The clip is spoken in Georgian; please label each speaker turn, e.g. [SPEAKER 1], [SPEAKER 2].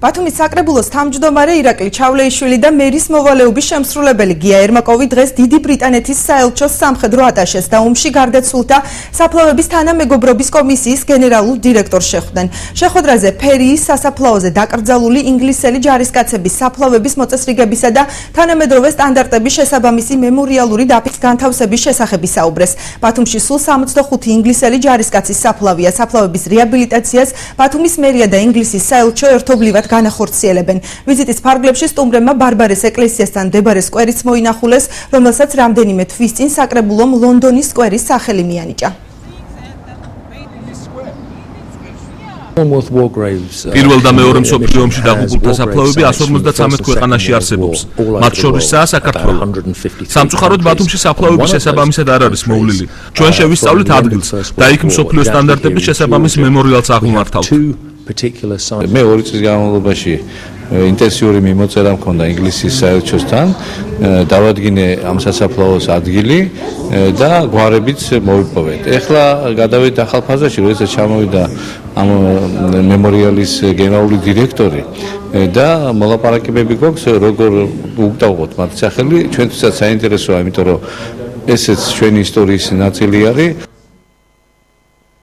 [SPEAKER 1] ბათუმის საკრებულოს თავმჯდომარე ირაკლი ჩავლეიშვილი და მერის მოვალეობის შემსრულებელი გია ერმაკოვი დღეს დიდი ბრიტანეთის საელჩოს სამხედრო ატაშეს და ომში გარდაცვლილთა საფლავების თანამეგობრობის კომისიის გენერალურ დირექტორს შეხვდნენ. შეხვედრაზე ფერიის სასაფლაოზე დაკრძალული ინგლისელი ჯარისკაცების საფლავების მოწესრიგებისა და თანამედროვე სტანდარტების შესაბამისი მემორიალური დაფის განთავსების შესახებ ისაუბრეს. ბათუმში სულ 65 ინგლისელი ჯარისკაცის საფლავია. საფლავების რეაბილიტაციას ბათუმის მერია და ინგლისის საელჩო ერთობლივად განახორციელებენ. ვიზიტის ფარგლებში სტუმრებმა ბარბარეს ეკლესიასთან მდებარე სკვერიც მოინახულეს, რომელსაც რამდენიმე თვის წინ საკრებულომ ლონდონის სკვერის სახელი მიანიჭა.
[SPEAKER 2] პირველ და მეორე მსოფლიო ომში დაღუპულთა საფლავები 153 ქვეყანაში არსებობს, მათ შორისაა საქართველო. სამწუხაროდ ბათუმში საფლავების შესაბამისად არ არის მოვლილი. ჩვენ შევისწავლით ადგილს და იქ მსოფლიო სტანდარტების შესაბამის მემორიალს აღმართავთ.
[SPEAKER 3] მე 2 წლის განმავლობაში ინტენსიური მიმოწერა მქონდა ინგლისის საელჩოსთან, დავადგინე ამ სასაფლაოს ადგილი და გვარებიც მოვიპოვეთ. ეხლა გადავიდეთ ახალ ფაზაში, როდესაც ჩამოვიდა ამ მემორიალის გენერალური დირექტორი და მოლაპარაკებები გვაქვს, როგორ უგდავოთ მათ სახელი, ჩვენთვისაც საინტერესოა, იმიტომ რომ ესეც ჩვენი ისტორიის ნაწილი არის.